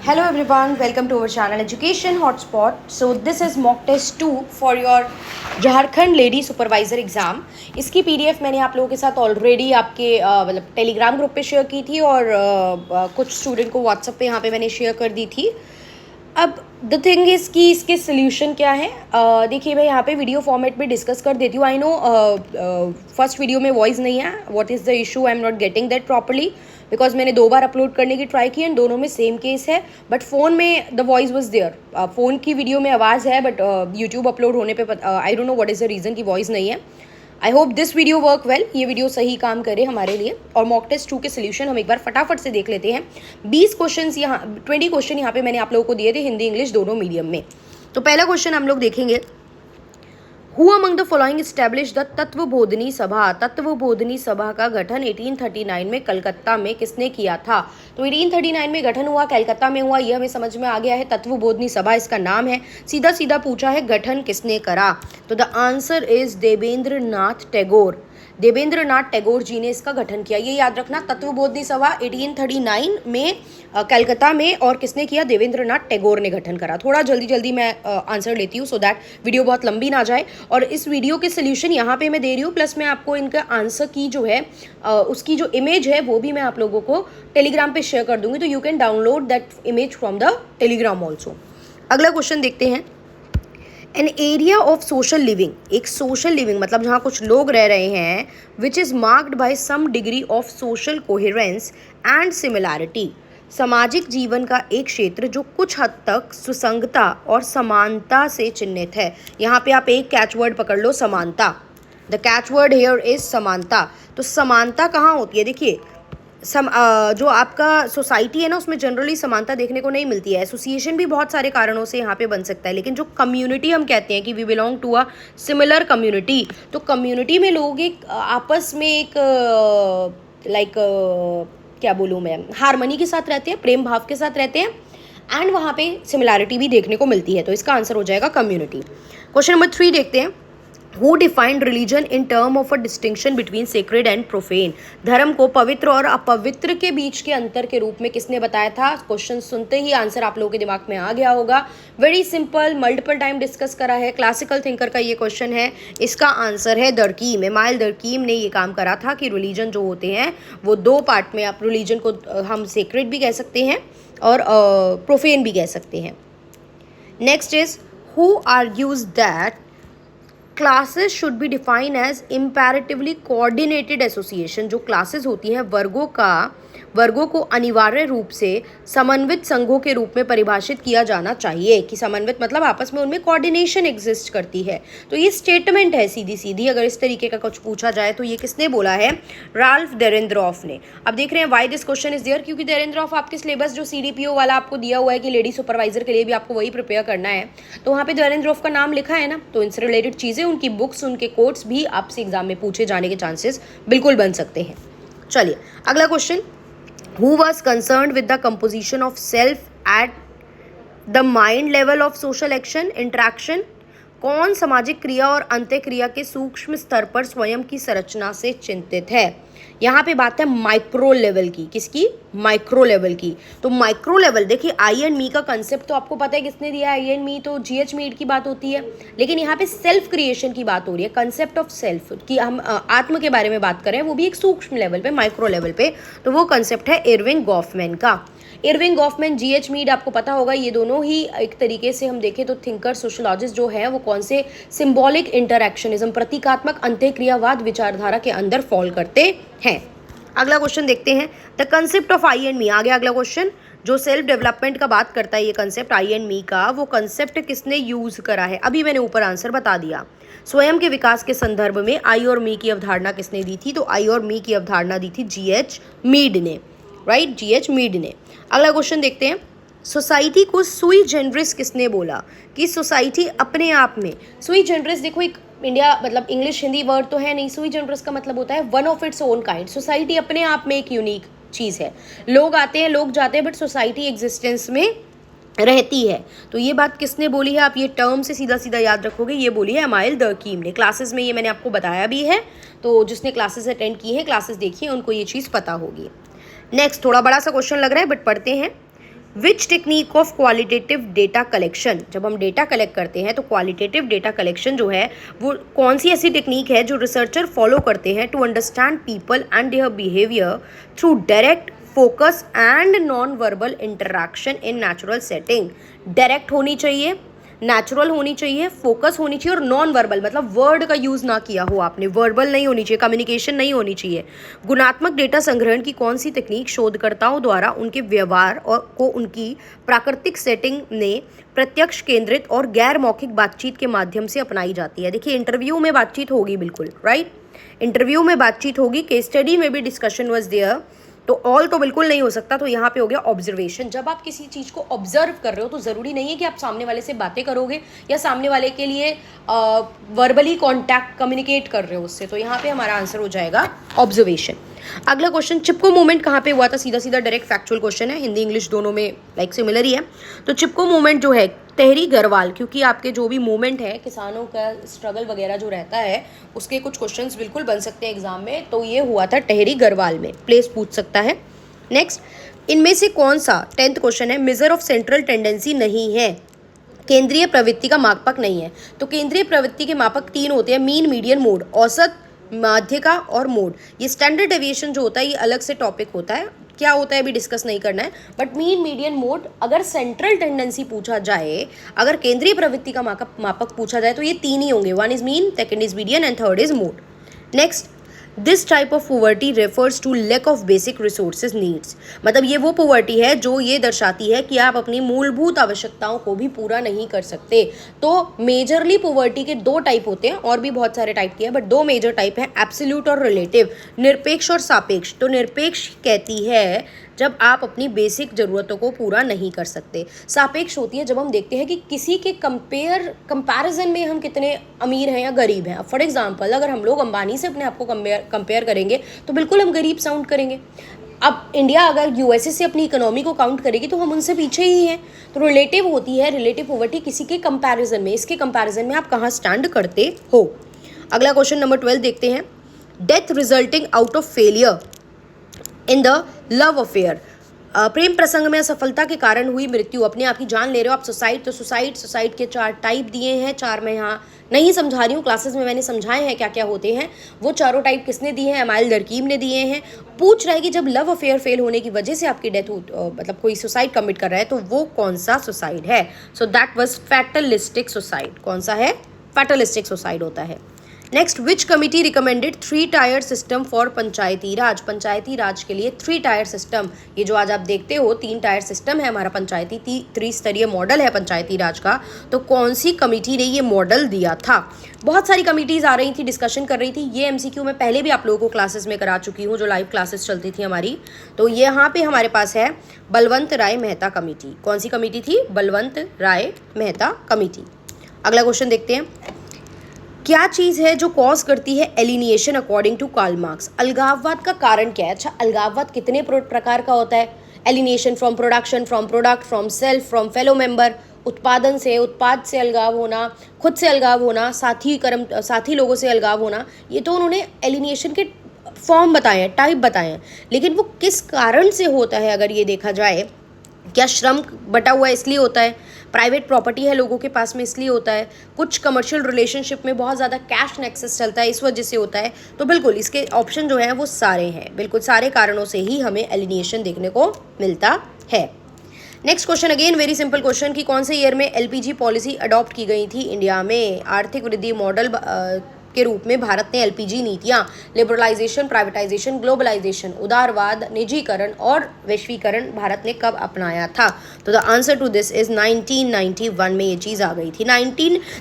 Hello everyone, welcome to our channel Education Hotspot. So this is mock test 2 for your Jharkhand lady supervisor exam. इसकी PDF मैंने आप लोगों के साथ already आपके मतलब टेलीग्राम ग्रुप पे शेयर की थी और कुछ स्टूडेंट को व्हाट्सएप पे यहाँ पे मैंने शेयर कर दी थी. अब द थिंग इज़ कि इसके सोल्यूशन क्या है. देखिए मैं यहाँ पे वीडियो फॉर्मेट में डिस्कस कर देती हूँ. आई नो फर्स्ट वीडियो में वॉइस नहीं है. What is the issue? I am not getting that properly because मैंने 2 बार अपलोड करने की ट्राई की एंड दोनों में सेम केस है. बट फ़ोन में the voice was there. Phone की वीडियो में आवाज़ है बट यूट्यूब अपलोड होने पे I don't know what is the reason की वॉइस नहीं है. I hope this video work well. ये वीडियो सही काम करे हमारे लिए. और मॉक टेस्ट 2 के सोल्यूशन हम एक बार फटाफट से देख लेते हैं. 20 क्वेश्चन यहाँ 20 क्वेश्चन यहाँ पे मैंने आप लोगों को दिए थे हिंदी इंग्लिश दोनों मीडियम में. तो पहला क्वेश्चन हम लोग देखेंगे. Who among the following establish the Tattvabodhini सभा. तत्वबोधिनी सभा का गठन 1839 में कलकत्ता में किसने किया था? तो 1839 में गठन हुआ, कलकत्ता में हुआ, ये हमें समझ में आ गया है. तत्वबोधिनी सभा इसका नाम है. सीधा सीधा पूछा है गठन किसने करा, तो the answer is Devendra Nath Tagore. Devendra Nath Tagore ji ने इसका गठन किया. ये याद रखना, तत्वबोधिनी सभा 1839 में कलकत्ता में, और किसने किया? देवेंद्र नाथ टैगोर ने गठन करा. थोड़ा जल्दी जल्दी मैं आंसर लेती हूँ सो दैट वीडियो बहुत लंबी ना जाए. और इस वीडियो के सोल्यूशन यहाँ पे मैं दे रही हूँ, प्लस मैं आपको इनका आंसर की जो है उसकी जो इमेज है वो भी मैं आप लोगों को टेलीग्राम पे शेयर कर दूंगी. तो you can download that image from the Telegram also. अगला क्वेश्चन देखते हैं. An area of social living. एक सोशल लिविंग मतलब जहाँ कुछ लोग रह रहे हैं, which is marked by some degree of social coherence and similarity. सामाजिक जीवन का एक क्षेत्र जो कुछ हद तक सुसंगता और समानता से चिन्हित है. यहाँ पे आप एक कैचवर्ड पकड़ लो, समानता. द कैचवर्ड हेयर इज समानता. तो समानता कहाँ होती है? देखिए जो आपका सोसाइटी है ना, उसमें जनरली समानता देखने को नहीं मिलती है. एसोसिएशन भी बहुत सारे कारणों से यहाँ पे बन सकता है, लेकिन जो कम्युनिटी हम कहते हैं कि we belong to a similar community, तो कम्युनिटी में लोग एक आपस में एक लाइक क्या बोलूँ मैं, हारमनी के साथ रहते हैं, प्रेम भाव के साथ रहते हैं, एंड वहाँ पे सिमिलैरिटी भी देखने को मिलती है. तो इसका आंसर हो जाएगा कम्युनिटी. क्वेश्चन नंबर 3 देखते हैं. Who defined religion in term of a distinction between sacred and profane? धर्म को पवित्र और अपवित्र के बीच के अंतर के रूप में किसने बताया था? क्वेश्चन सुनते ही आंसर आप लोगों के दिमाग में आ गया होगा. Very simple, multiple time discuss करा है, क्लासिकल थिंकर का ये क्वेश्चन है. इसका आंसर है दरकीम. इमाइल दरकीम ने ये काम करा था कि रिलीजन जो होते हैं वो 2 पार्ट में, आप रिलीजन को हम सेक्रेड भी कह सकते हैं और प्रोफेन भी कह सकते हैं. Next is who argues that classes should be define as imperatively coordinated association. जो क्लासेस होती हैं वर्गों को अनिवार्य रूप से समन्वित संघों के रूप में परिभाषित किया जाना चाहिए. कि समन्वित मतलब आपस में उनमें कोऑर्डिनेशन एग्जिस्ट करती है. तो ये स्टेटमेंट है सीधी सीधी. अगर इस तरीके का कुछ पूछा जाए तो ये किसने बोला है? राल्फ डेरेंद्रॉफ ने. अब देख रहे हैं why this question is there, क्योंकि डेरेंद्रॉफ आपके सिलेबस जो CDPO वाला आपको दिया हुआ है कि लेडी सुपरवाइजर के लिए भी आपको वही प्रिपेयर करना है, तो वहाँ पे डेरेंद्रॉफ का नाम लिखा है ना, तो इनसे रिलेटेड चीज़ें, उनकी बुक्स, उनके कोट्स भी आपसे एग्जाम में पूछे जाने के चांसेस बिल्कुल बन सकते हैं. चलिए अगला question. Who was concerned with the composition of self at the mind level of social action interaction? कौन सामाजिक क्रिया और अंत्य क्रिया के सूक्ष्म स्तर पर स्वयं की संरचना से चिंतित है? यहाँ पे बात है माइक्रो लेवल की. किसकी? माइक्रो लेवल की. तो माइक्रो लेवल देखिए, आई एंड मी का कंसेप्ट तो आपको पता है किसने दिया. आई एंड मी तो GH मीड की बात होती है, लेकिन यहाँ पे सेल्फ क्रिएशन की बात हो रही है. कंसेप्ट ऑफ सेल्फ की हम आत्म के बारे में बात करें, वो भी एक सूक्ष्म लेवल पे, माइक्रो लेवल पे. तो वो कंसेप्ट है इरविंग गॉफमैन का. इरविंग गॉफमैन, GH मीड आपको पता होगा, ये दोनों ही एक तरीके से हम देखें तो थिंकर सोशोलॉजिस्ट जो है वो कौन से सिंबॉलिक इंटरैक्शनिज्म, प्रतीकात्मक अंत्यक्रियावाद विचारधारा के अंदर फॉल करते हैं. अगला क्वेश्चन देखते हैं. The concept of I and me. आ गया अगला क्वेश्चन. जो सेल्फ डेवलपमेंट का बात करता है ये कंसेप्ट आई एंड मी का, वो कंसेप्ट किसने यूज करा है? अभी मैंने ऊपर आंसर बता दिया. स्वयं के विकास के संदर्भ में आई और मी की अवधारणा किसने दी थी? तो आई और मी की अवधारणा दी थी GH मीड ने. राइट, GH मीड ने. अगला क्वेश्चन देखते हैं. सोसाइटी को सुई जेनरिस किसने बोला? कि सोसाइटी अपने आप में, सुई जेनरिस देखो एक इंडिया मतलब इंग्लिश हिंदी वर्ड तो है नहीं. सुई जेनरिस का मतलब होता है one of its own kind. Society अपने आप में एक यूनिक चीज़ है. लोग आते हैं, लोग जाते हैं, बट सोसाइटी एग्जिस्टेंस में रहती है. तो ये बात किसने बोली है? आप ये टर्म से सीधा सीधा याद रखोगे. ये बोली है इमाइल दरकीम ने. क्लासेस में ये मैंने आपको बताया भी है, तो जिसने क्लासेस अटेंड की है, क्लासेस देखी है, उनको ये चीज़ पता होगी. नेक्स्ट थोड़ा बड़ा सा क्वेश्चन लग रहा है बट पढ़ते हैं. Which technique of qualitative data collection, जब हम डेटा कलेक्ट करते हैं तो क्वालिटेटिव डेटा कलेक्शन जो है वो कौन सी ऐसी टेक्निक है जो रिसर्चर फॉलो करते हैं to understand people and their behaviour through direct focus and non verbal interaction in natural setting. Direct होनी चाहिए, नेचुरल होनी चाहिए, फोकस होनी चाहिए और नॉन वर्बल मतलब वर्ड का यूज़ ना किया हो आपने, वर्बल नहीं होनी चाहिए, कम्युनिकेशन नहीं होनी चाहिए। गुणात्मक डेटा संग्रहण की कौन सी तकनीक शोधकर्ताओं द्वारा उनके व्यवहार और को उनकी प्राकृतिक सेटिंग ने प्रत्यक्ष केंद्रित और गैर मौखिक बातचीत के माध्यम से अपनाई जाती है? देखिए इंटरव्यू में बातचीत होगी, बिल्कुल राइट, इंटरव्यू में बातचीत होगी, केस स्टडी में भी डिस्कशन वाज देयर, तो ऑल तो बिल्कुल नहीं हो सकता, तो यहाँ पे हो गया ऑब्जर्वेशन। जब आप किसी चीज़ को ऑब्जर्व कर रहे हो तो ज़रूरी नहीं है कि आप सामने वाले से बातें करोगे या सामने वाले के लिए वर्बली कॉन्टैक्ट कम्युनिकेट कर रहे हो उससे, तो यहाँ पे हमारा आंसर हो जाएगा ऑब्जर्वेशन। अगला क्वेश्चन, चिपको मूवमेंट कहाँ पे हुआ था? सीधा सीधा डायरेक्ट फैक्चुअल क्वेश्चन है, हिंदी इंग्लिश दोनों में लाइक सिमिलर ही है। तो चिपको मूवमेंट जो है टहरी गढ़वाल, क्योंकि आपके जो भी मूवमेंट है किसानों का स्ट्रगल वगैरह जो रहता है उसके कुछ क्वेश्चंस बिल्कुल बन सकते हैं एग्जाम में, तो ये हुआ था टहरी गढ़वाल में, प्लेस पूछ सकता है। नेक्स्ट, इनमें से कौन सा 10th क्वेश्चन है मेजर ऑफ सेंट्रल टेंडेंसी नहीं है? केंद्रीय प्रवृत्ति का मापक नहीं है। तो केंद्रीय प्रवृत्ति के मापक 3 होते हैं, मीन, मीडियन, मोड, औसत, माध्यिका और मोड। ये स्टैंडर्ड डेविएशन जो होता है ये अलग से टॉपिक होता है, क्या होता है अभी डिस्कस नहीं करना है, बट मीन, मीडियन, मोड अगर सेंट्रल टेंडेंसी पूछा जाए, अगर केंद्रीय प्रवृत्ति का मापक पूछा जाए तो ये 3 ही होंगे, 1 is mean, 2nd is median and 3rd is mode. Next, this type of poverty refers to lack of basic resources needs, मतलब ये वो पोवर्टी है जो ये दर्शाती है कि आप अपनी मूलभूत आवश्यकताओं को भी पूरा नहीं कर सकते। तो मेजरली पोवर्टी के 2 टाइप होते हैं, और भी बहुत सारे टाइप के हैं, बट 2 मेजर टाइप हैं, एब्सोल्यूट और रिलेटिव, निरपेक्ष और सापेक्ष। तो निरपेक्ष कहती है जब आप अपनी बेसिक ज़रूरतों को पूरा नहीं कर सकते, सापेक्ष होती है जब हम देखते हैं कि किसी के कंपैरिजन में हम कितने अमीर हैं या गरीब हैं। फॉर एग्जांपल अगर हम लोग अंबानी से अपने आप को कंपेयर करेंगे तो बिल्कुल हम गरीब साउंड करेंगे। अब इंडिया अगर यूएसए से अपनी इकोनॉमी को काउंट करेगी तो हम उनसे पीछे ही हैं। तो रिलेटिव होती है, रिलेटिव पॉवर्टी किसी के कंपैरिजन में, इसके कंपैरिजन में आप कहाँ स्टैंड करते हो। अगला क्वेश्चन नंबर 12 देखते हैं, death resulting out of failure in the love affair, प्रेम प्रसंग में असफलता के कारण हुई मृत्यु, अपने आप की जान ले रहे हो आप, सुसाइड। तो सुसाइड के 4 टाइप दिए हैं, 4 मैं यहाँ नहीं समझा रही हूँ, क्लासेस में मैंने समझाए हैं क्या क्या होते हैं। वो चारों टाइप किसने दिए हैं? अमाइल दरकीम ने दिए हैं। पूछ रहा है कि जब लव अफेयर फेल होने की वजह से आपकी डेथ मतलब कोई सुसाइड कमिट कर रहा है तो वो कौन सा सुसाइड है? So that was fatalistic suicide. कौन सा है? फैटलिस्टिक सुसाइड होता है। Next, which committee recommended 3 tier system for Panchayati Raj, Panchayati Raj के लिए 3 टायर सिस्टम, ये जो आज आप देखते हो 3 टायर सिस्टम है हमारा पंचायती, 3 स्तरीय मॉडल है पंचायती राज का, तो कौन सी कमिटी ने ये मॉडल दिया था? बहुत सारी कमिटीज़ आ रही थी, डिस्कशन कर रही थी, ये एमसीक्यू मैं पहले भी आप लोगों को क्लासेस में करा चुकी हूँ जो लाइव क्लासेस चलती थी हमारी। तो यहाँ पे हमारे पास है बलवंत राय मेहता कमेटी। कौन सी कमेटी थी? बलवंत राय मेहता कमेटी। अगला क्वेश्चन देखते हैं, क्या चीज़ है जो कॉज करती है alienation according to Karl Marx? अलगाववाद का कारण क्या है? अच्छा, अलगाववाद कितने प्रकार का होता है? Alienation from production, from product, from self, from fellow member, उत्पादन से, उत्पाद से अलगाव होना, खुद से अलगाव होना, साथी लोगों से अलगाव होना, ये तो उन्होंने एलिनिएशन के फॉर्म बताए हैं, टाइप बताए हैं, लेकिन वो किस कारण से होता है अगर ये देखा जाए? क्या श्रम बटा हुआ इसलिए होता है? प्राइवेट प्रॉपर्टी है लोगों के पास में इसलिए होता है? कुछ कमर्शियल रिलेशनशिप में बहुत ज़्यादा कैश नेक्सस चलता है इस वजह से होता है? तो बिल्कुल इसके ऑप्शन जो हैं वो सारे हैं, बिल्कुल सारे कारणों से ही हमें एलिनिएशन देखने को मिलता है। Next question, again very simple question, कि कौन से ईयर में एलपीजी पॉलिसी अडॉप्ट की गई थी इंडिया में? आर्थिक वृद्धि मॉडल के रूप में भारत ने एलपीजी नीतियाँ, लिबरलाइजेशन, प्राइवेटाइजेशन, ग्लोबलाइजेशन, उदारवाद, निजीकरण और वैश्वीकरण भारत ने कब अपनाया था? तो the answer to this is 1991 में ये चीज़ आ गई थी।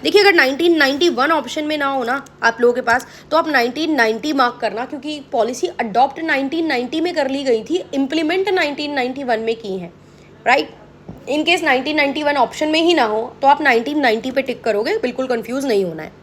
देखिए अगर 1991 ऑप्शन में ना हो ना आप लोगों के पास, तो आप 1990 मार्क करना, क्योंकि पॉलिसी अडॉप्ट 1990 में कर ली गई थी, इम्प्लीमेंट 1991 में की है, राइट। इन केस 1991 ऑप्शन में ही ना हो तो आप 1990 पे टिक करोगे, बिल्कुल कंफ्यूज नहीं होना है।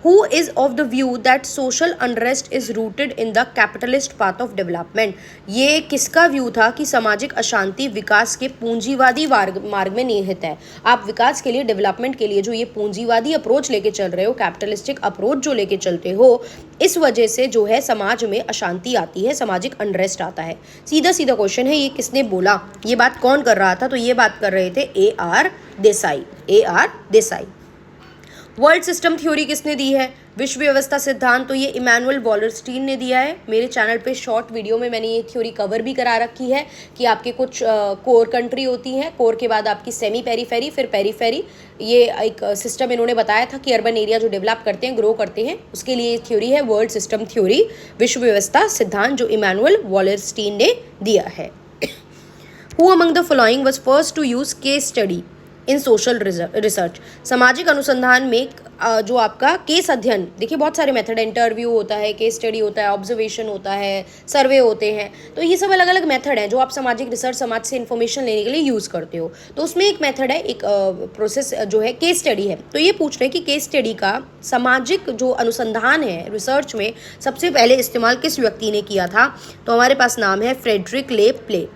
Who is of the view that social unrest is rooted in the capitalist path of development. ये किसका व्यू था कि सामाजिक अशांति विकास के पूंजीवादी मार्ग में निहित है। आप विकास के लिए, डेवलपमेंट के लिए जो ये पूंजीवादी अप्रोच लेके चल रहे हो, कैपिटलिस्टिक अप्रोच जो लेके चलते हो, इस वजह से जो है समाज में अशांति आती है, सामाजिक अनरेस्ट आता है। सीधा सीधा क्वेश्चन है, ये किसने बोला, ये बात कौन कर रहा था? तो ये बात कर रहे थे AR Desai. World system theory किसने दी है? विश्व व्यवस्था सिद्धांत, तो ये इमैनुअल वॉलरस्टीन ने दिया है। मेरे चैनल पे शॉर्ट वीडियो में मैंने ये थ्योरी कवर भी करा रखी है कि आपके कुछ कोर कंट्री होती हैं, कोर के बाद आपकी सेमी पेरीफेरी, फिर पेरीफेरी। ये एक सिस्टम इन्होंने बताया था कि अर्बन एरिया जो डेवलप करते हैं, ग्रो करते हैं, उसके लिए थ्योरी है वर्ल्ड सिस्टम थ्योरी, विश्व व्यवस्था सिद्धांत, जो इमैनुअल वॉलरस्टीन ने दिया है। Who among the following was first to use case study in social research. सामाजिक अनुसंधान में जो आपका केस अध्ययन, देखिए बहुत सारे मेथड है, इंटरव्यू होता है, केस स्टडी होता है, ऑब्जर्वेशन होता है, सर्वे होते हैं, तो ये सब अलग अलग मेथड हैं जो आप सामाजिक रिसर्च, समाज से इन्फॉर्मेशन लेने के लिए यूज़ करते हो। तो उसमें एक मेथड है, एक प्रोसेस जो है केस स्टडी है। तो ये पूछ रहे हैं कि केस स्टडी का सामाजिक जो अनुसंधान है रिसर्च में सबसे पहले इस्तेमाल किस व्यक्ति ने किया था? तो हमारे पास नाम है फ्रेडरिक ले प्ले।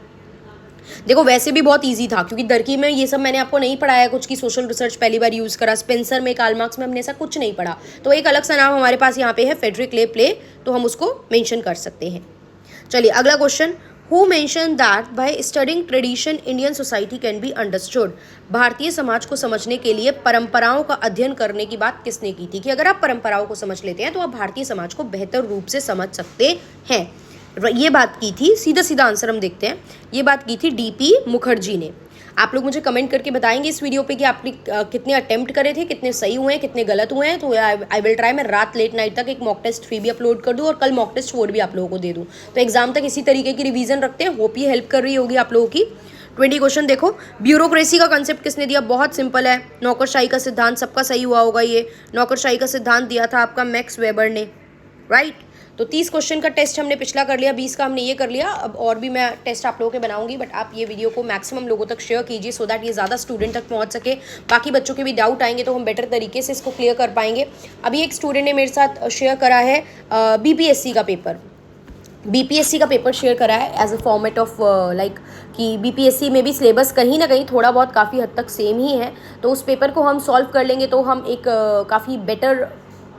देखो वैसे भी बहुत इजी था, क्योंकि दरकी में ये सब मैंने आपको नहीं पढ़ाया कुछ की सोशल रिसर्च पहली बार यूज़ करा, स्पेंसर में, कार्ल मार्क्स में हमने ऐसा कुछ नहीं पढ़ा। तो एक अलग सा नाम हमारे पास यहाँ पे है फ्रेडरिक ले प्ले, तो हम उसको मेंशन कर सकते हैं। चलिए अगला question, who mention that by studying tradition Indian society can be understood. Bharatiya Samaj को समझने के लिए परंपराओं का अध्ययन करने की बात किसने की थी? कि अगर आप परंपराओं को समझ लेते हैं तो आप भारतीय समाज को बेहतर रूप से समझ सकते हैं। ये बात की थी, सीधा सीधा आंसर हम देखते हैं, ये बात की थी DP मुखर्जी ने। आप लोग मुझे कमेंट करके बताएंगे इस वीडियो पे कि आपने कितने अटेम्प्ट करे थे, कितने सही हुए हैं, कितने गलत हुए हैं। तो आई विल ट्राई, मैं रात लेट नाइट तक एक मॉक टेस्ट 3 भी अपलोड कर दूँ और कल मॉक टेस्ट 4 भी आप लोगों को दे दूँ। तो एग्जाम तक इसी तरीके की रिवीजन रखते हैं, होप ये हेल्प कर रही होगी आप लोगों की। 20 क्वेश्चन देखो, ब्यूरोक्रेसी का कंसेप्ट किसने दिया? बहुत सिंपल है, नौकरशाही का सिद्धांत, सबका सही हुआ होगा ये। नौकरशाही का सिद्धांत दिया था आपका मैक्स वेबर ने, राइट। तो 30 क्वेश्चन का टेस्ट हमने पिछला कर लिया, 20 का हमने ये कर लिया। अब और भी मैं टेस्ट आप लोगों के बनाऊंगी, बट आप ये वीडियो को मैक्सिमम लोगों तक शेयर कीजिए सो दैट ये ज़्यादा स्टूडेंट तक पहुंच सके। बाकी बच्चों के भी डाउट आएंगे तो हम बेटर तरीके से इसको क्लियर कर पाएंगे। अभी एक स्टूडेंट ने मेरे साथ शेयर करा है BPSC का पेपर, BPSC का पेपर शेयर करा है as a format of like कि BPSC में भी सिलेबस कहीं ना कहीं थोड़ा बहुत काफ़ी हद तक सेम ही है। तो उस पेपर को हम सॉल्व कर लेंगे तो हम एक काफ़ी बेटर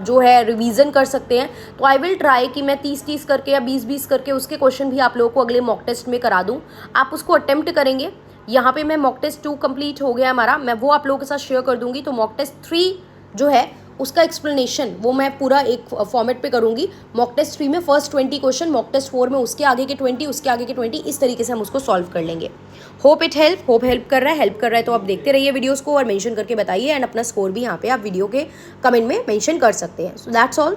जो है रिवीजन कर सकते हैं। तो आई विल ट्राई कि मैं 30-30 करके या 20-20 करके उसके क्वेश्चन भी आप लोगों को अगले मॉक टेस्ट में करा दूं। आप उसको अटेम्प्ट करेंगे। यहाँ पे मैं मॉक टेस्ट 2 कंप्लीट हो गया हमारा, मैं वो आप लोगों के साथ शेयर कर दूंगी। तो मॉक टेस्ट 3 जो है उसका एक्सप्लेनेशन वो मैं पूरा एक फॉर्मेट पे करूंगी। मॉक टेस्ट 3 में फर्स्ट 20 क्वेश्चन, मॉक टेस्ट 4 में उसके आगे के 20, उसके आगे के 20, इस तरीके से हम उसको सॉल्व कर लेंगे। होप हेल्प कर रहा है तो आप देखते रहिए वीडियोस को और मेंशन करके बताइए, एंड अपना स्कोर भी यहाँ पे आप वीडियो के कमेंट में मेंशन कर सकते हैं। So that's all.